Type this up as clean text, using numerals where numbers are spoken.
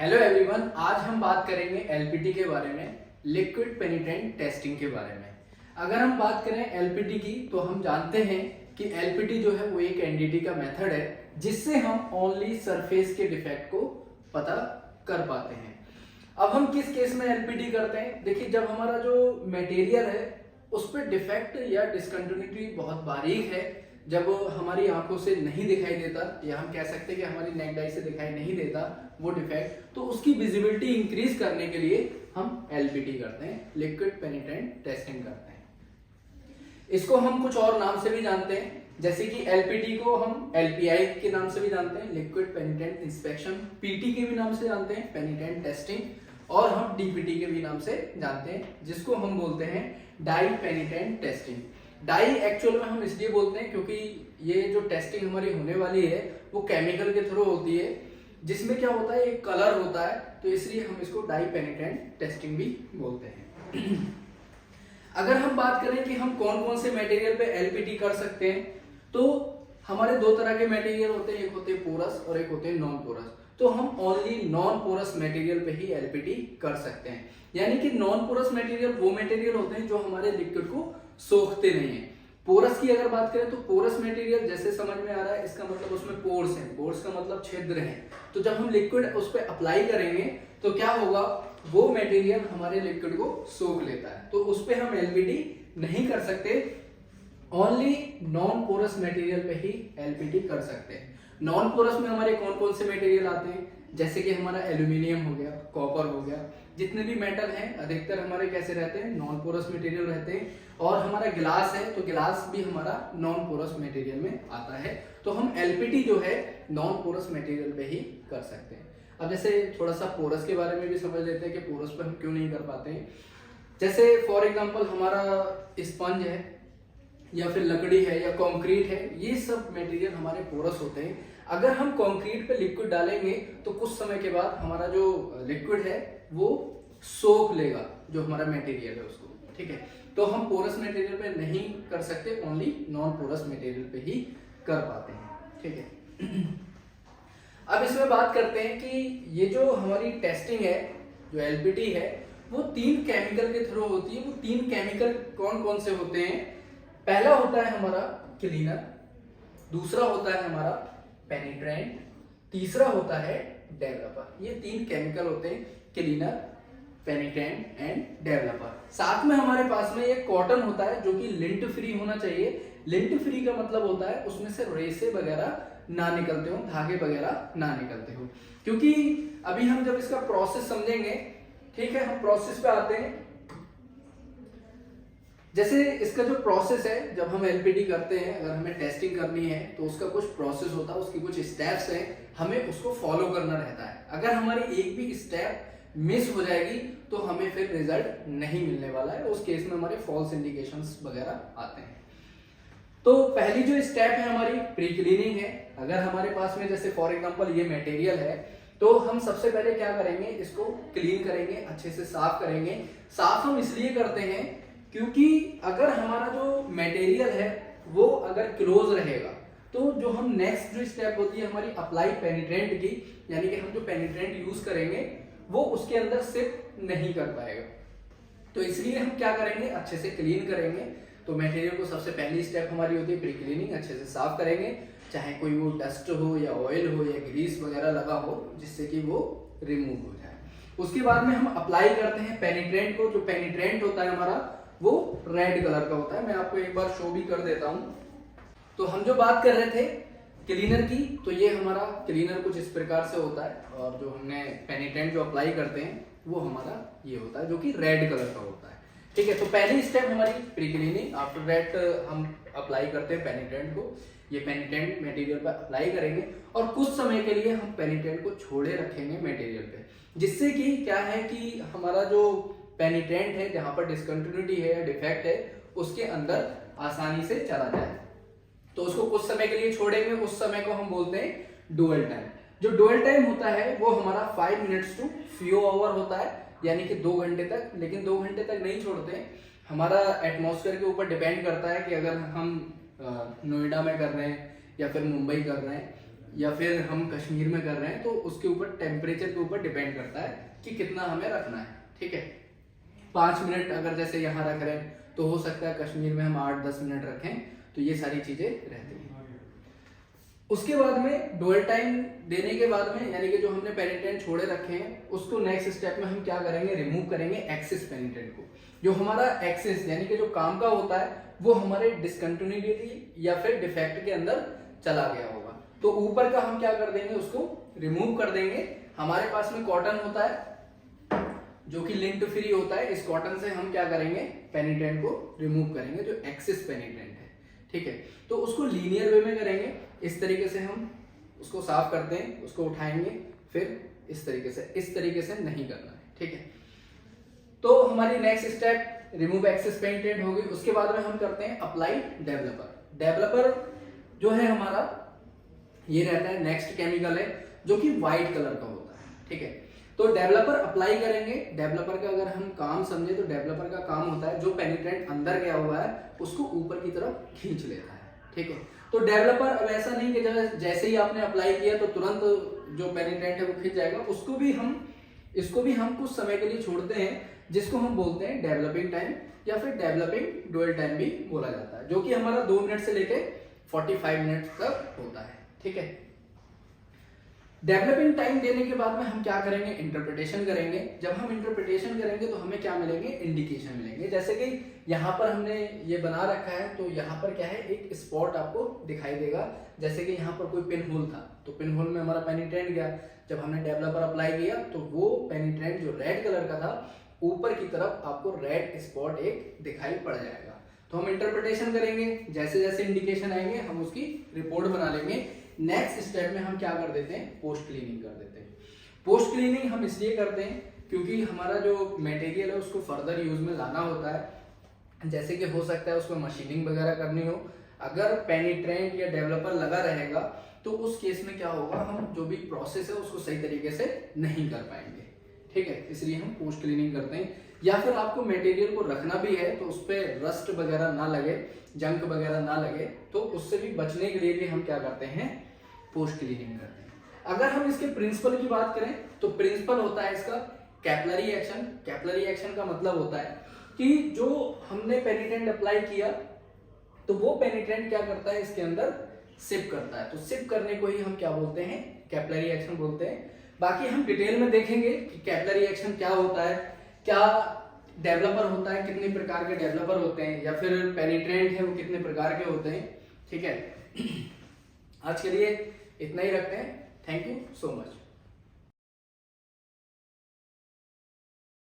Hello everyone, आज हम बात करेंगे एलपीटी के बारे में, लिक्विड पेनिट्रेंट टेस्टिंग के बारे में। अगर हम बात करें एलपीटी की तो हम जानते हैं कि एलपीटी जो है वो एक एनडीटी का मेथड है जिससे हम ओनली सरफेस के डिफेक्ट को पता कर पाते हैं। अब हम किस केस में एलपीटी करते हैं? देखिए, जब हमारा जो मटेरियल है उस पर डिफेक्ट या डिसकंटिन्यूटी बहुत बारीक है, जब हमारी आंखों से नहीं दिखाई देता या हम कह सकते हैं कि हमारी नेक डाई से दिखाई नहीं देता वो डिफेक्ट, तो उसकी विजिबिलिटी इंक्रीज करने के लिए हम एलपीटी करते हैं, लिक्विड पेनिट्रेंट टेस्टिंग करते हैं। इसको हम कुछ और नाम से भी जानते हैं, जैसे कि एलपीटी को हम एलपीआई के नाम से भी जानते हैं, लिक्विड पेनिट्रेंट इंस्पेक्शन, पीटी के भी नाम से जानते हैं, पेनिट्रेंट टेस्टिंग, और हम डीपीटी के भी नाम से जानते हैं, जिसको हम बोलते हैं डाई पेनिट्रेंट टेस्टिंग। डाई एक्चुअल में हम इसलिए बोलते हैं क्योंकि ये जो टेस्टिंग हमारी होने वाली है वो केमिकल के थ्रू होती है, जिसमें क्या होता है, एक कलर होता है, तो इसलिए हम इसको डाई पेनिट्रेंट टेस्टिंग भी बोलते हैं। अगर हम बात करें कि हम कौन कौन से मटेरियल पे एलपीटी कर सकते हैं, तो हमारे दो तरह के मटेरियल होते हैं, एक होते हैं पोरस और एक होते हैं नॉन पोरस। तो हम ओनली नॉन पोरस मटेरियल पे ही एलपीटी कर सकते हैं, यानी कि नॉन पोरस मटेरियल वो मटेरियल होते हैं जो हमारे लिक्विड को सोखते नहीं है। पोरस की अगर बात करें तो पोरस मटेरियल जैसे समझ में आ रहा है, इसका मतलब उसमें पोर्स है, पोर्स का मतलब छिद्र है, तो जब हम लिक्विड उस पर अप्लाई करेंगे तो क्या होगा, वो मटेरियल हमारे लिक्विड को सोख लेता है, तो उस पर हम एलपीटी नहीं कर सकते, ओनली नॉन पोरस मटेरियल पे ही एलपीटी कर सकते हैं। नॉन पोरस में हमारे कौन कौन से मटेरियल आते हैं, जैसे कि हमारा एल्यूमिनियम हो गया, कॉपर हो गया, जितने भी मेटल हैं अधिकतर हमारे कैसे रहते हैं, नॉन पोरस मटेरियल रहते हैं। और हमारा गिलास है तो गिलास भी हमारा नॉन पोरस मटेरियल में आता है, तो हम एलपीटी जो है नॉन पोरस मटेरियल पे ही कर सकते हैं। अब जैसे थोड़ा सा पोरस के बारे में भी समझ लेते हैं कि पोरस पे हम क्यों नहीं कर पाते हैं। जैसे फॉर एग्जाम्पल हमारा स्पंज है या फिर लकड़ी है या कंक्रीट है, ये सब मटेरियल हमारे पोरस होते हैं। अगर हम कंक्रीट पे लिक्विड डालेंगे तो कुछ समय के बाद हमारा जो लिक्विड है वो सोख लेगा जो हमारा मटेरियल है उसको, ठीक है। तो हम पोरस मटेरियल पे नहीं कर सकते, ओनली नॉन पोरस मटेरियल पे ही कर पाते हैं, ठीक है। अब इसमें बात करते हैं कि ये जो हमारी टेस्टिंग है, जो एलपीटी है, वो 3 केमिकल के थ्रू होती है। वो 3 केमिकल कौन कौन से होते हैं? पहला होता है हमारा क्लीनर, दूसरा होता है हमारा पेनिट्रेंट, तीसरा होता है डेवलपर। ये 3 केमिकल होते हैं, क्लीनर, पेनिट्रेंट एंड डेवलपर। साथ में हमारे पास में एक कॉटन होता है जो कि लिंट फ्री होना चाहिए। लिंट फ्री का मतलब होता है उसमें से रेसे वगैरह ना निकलते हो, धागे वगैरह ना निकलते हो, क्योंकि अभी हम जब इसका प्रोसेस समझेंगे, ठीक है, हम प्रोसेस पे आते हैं। जैसे इसका जो प्रोसेस है, जब हम एलपीटी करते हैं, अगर हमें टेस्टिंग करनी है तो उसका कुछ प्रोसेस होता है, उसकी कुछ स्टेप्स हैं, हमें उसको फॉलो करना रहता है। अगर हमारी एक भी स्टेप मिस हो जाएगी तो हमें फिर रिजल्ट नहीं मिलने वाला है, उस केस में हमारे फॉल्स इंडिकेशंस वगैरह आते हैं। तो पहली जो स्टेप है हमारी प्री क्लीनिंग है। अगर हमारे पास में जैसे फॉर एग्जांपल ये मटेरियल है, तो हम सबसे पहले क्या करेंगे, इसको क्लीन करेंगे, अच्छे से साफ करेंगे। साफ हम इसलिए करते हैं क्योंकि अगर हमारा जो मटेरियल है वो अगर क्लोज रहेगा तो जो हम नेक्स्ट जो स्टेप होती है हमारी अप्लाई पेनिट्रेंट की, यानी कि हम जो पेनिट्रेंट यूज करेंगे वो उसके अंदर सिर्फ नहीं कर पाएगा। तो इसलिए हम क्या करेंगे, अच्छे से क्लीन करेंगे। तो मटेरियल को सबसे पहली स्टेप हमारी होती है प्री क्लीनिंग, अच्छे से साफ करेंगे, चाहे कोई वो डस्ट हो या ऑयल हो या ग्रीस वगैरह लगा हो, जिससे कि वो रिमूव हो जाए। उसके बाद में हम अप्लाई करते हैं पेनिट्रेंट को। जो पेनिट्रेंट होता है हमारा वो रेड कलर का होता है, मैं आपको एक बार शो भी कर देता हूं। तो हम जो बात कर रहे थे क्लीनर की, तो ये हमारा क्लीनर कुछ इस प्रकार से होता है, और जो हमने पेनिट्रेंट जो अप्लाई करते हैं वो हमारा ये होता है जो कि रेड कलर का होता है, ठीक है। तो पहली स्टेप हमारी प्री क्लीनिंग, आफ्टर दैट हम अप्लाई करते हैं पेनिट्रेंट को। ये पेनिट्रेंट मटेरियल पर अप्लाई करेंगे और कुछ समय के लिए हम पेनिट्रेंट को छोड़े रखेंगे मटेरियल पे, जिससे कि क्या है कि हमारा जो पेनिट्रेंट है, जहां पर डिसकंटिन्यूटी है या डिफेक्ट है, उसके अंदर आसानी से चला जाए। तो उसको कुछ समय के लिए छोड़ेंगे, उस समय को हम बोलते हैं डुअल टाइम। जो डुअल टाइम होता है वो हमारा 5 मिनट्स टू फ्यू आवर होता है, यानी कि 2 घंटे तक। लेकिन 2 घंटे तक नहीं छोड़ते हैं, हमारा एटमॉस्फेयर के ऊपर डिपेंड करता है कि अगर हम नोएडा में कर रहे हैं या फिर मुंबई कर रहे हैं, या फिर हम कश्मीर में कर रहे हैं तो उसके ऊपर टेम्परेचर के ऊपर डिपेंड करता है कि कितना हमें रखना है। ठीक है, 5 मिनट अगर जैसे यहाँ रख रहे हैं तो हो सकता है कश्मीर में हम 8-10 मिनट रखें, तो ये सारी चीजें रहती हैं। उसके बाद में डुअल टाइम देने के बाद में यानी कि जो हमने पेनिट्रेंट छोड़े रखे हैं उसको नेक्स्ट स्टेप में हम क्या करेंगे, रिमूव करेंगे एक्सेस पेनिट्रेंट को। जो हमारा एक्सेस यानी कि जो काम का होता है वो हमारे डिसकंटिन्यूटी या फिर डिफेक्ट के अंदर चला गया होगा, तो ऊपर का हम क्या कर देंगे, उसको रिमूव कर देंगे। हमारे पास में कॉटन होता है जो कि लिंट फ्री होता है, इस कॉटन से हम क्या करेंगे, पेनिट्रेंट को रिमूव करेंगे जो एक्सेस पेनिट्रेंट है। ठीक है, तो उसको लीनियर वे में करेंगे। इस तरीके से हम उसको साफ करते हैं, उसको उठाएंगे, फिर इस तरीके से नहीं करना है। ठीक है, तो हमारी नेक्स्ट स्टेप रिमूव एक्सेस पेनिट्रेंट होगी। उसके बाद में हम करते हैं अप्लाई डेवलपर। डेवलपर जो है हमारा ये रहता है नेक्स्ट केमिकल है जो कि व्हाइट कलर का होता है। ठीक है, तो डेवलपर अप्लाई करेंगे। डेवलपर का अगर हम काम समझे तो डेवलपर का काम होता है जो पेनिट्रेंट अंदर गया हुआ है उसको ऊपर की तरफ खींच लेता है। ठीक है, तो डेवलपर अब ऐसा नहीं कि जैसे ही आपने अप्लाई किया तो तुरंत जो पेनिट्रेंट है वो खींच जाएगा, इसको भी हम कुछ समय के लिए छोड़ते हैं, जिसको हम बोलते हैं डेवलपिंग टाइम या फिर डेवलपिंग डुअल टाइम भी बोला जाता है, जो कि हमारा 2 मिनट से लेके 45 मिनट तक होता है। ठीक है, डेवलपिंग टाइम देने के बाद में हम क्या करेंगे, इंटरप्रिटेशन करेंगे। जब हम इंटरप्रिटेशन करेंगे तो हमें क्या मिलेंगे, इंडिकेशन मिलेंगे। जैसे कि यहाँ पर हमने ये बना रखा है, तो यहाँ पर क्या है, एक स्पॉट आपको दिखाई देगा। जैसे कि यहाँ पर कोई पिन होल था तो पिन होल में हमारा पेनिट्रेंट गया, जब हमने डेवलपर अप्लाई किया तो वो पेनिट्रेंट जो रेड कलर का था ऊपर की तरफ आपको रेड स्पॉट एक दिखाई पड़ जाएगा। तो हम इंटरप्रिटेशन करेंगे, जैसे जैसे इंडिकेशन आएंगे हम उसकी रिपोर्ट बना लेंगे। नेक्स्ट स्टेप में हम क्या कर देते हैं, पोस्ट क्लीनिंग कर देते हैं। पोस्ट क्लीनिंग हम इसलिए करते हैं क्योंकि हमारा जो मटेरियल है उसको फर्दर यूज में लाना होता है। जैसे कि हो सकता है उसमें मशीनिंग वगैरह करनी हो, अगर पेनिट्रेंट या डेवलपर लगा रहेगा तो उस केस में क्या होगा, हम जो भी प्रोसेस है उसको सही तरीके से नहीं कर पाएंगे। ठीक है, इसलिए हम पोस्ट क्लीनिंग करते हैं। या फिर आपको मटेरियल को रखना भी है तो उस पर रस्ट वगैरह ना लगे, जंक वगैरह ना लगे, तो उससे भी बचने के लिए भी हम क्या करते हैं, पोस्ट क्लीनिंग करते हैं। अगर हम इसके प्रिंसिपल की बात करें तो प्रिंसिपल होता है इसका कैपिलरी एक्शन। कैपिलरी एक्शन का मतलब होता है कि जो हमने पेनिट्रेंट अप्लाई किया तो वो पेनिट्रेंट क्या करता है, इसके अंदर सिप करता है, तो सिप करने को ही हम क्या बोलते हैं, कैपिलरी एक्शन बोलते हैं। बाकी हम डिटेल में देखेंगे कि कैपिलरी एक्शन क्या होता है, क्या डेवलपर होता है, कितने प्रकार के डेवलपर होते हैं, या फिर पेनिट्रेंट है वो कितने प्रकार के होते हैं। ठीक है, आज के लिए इतना ही रखते हैं। Thank you so much.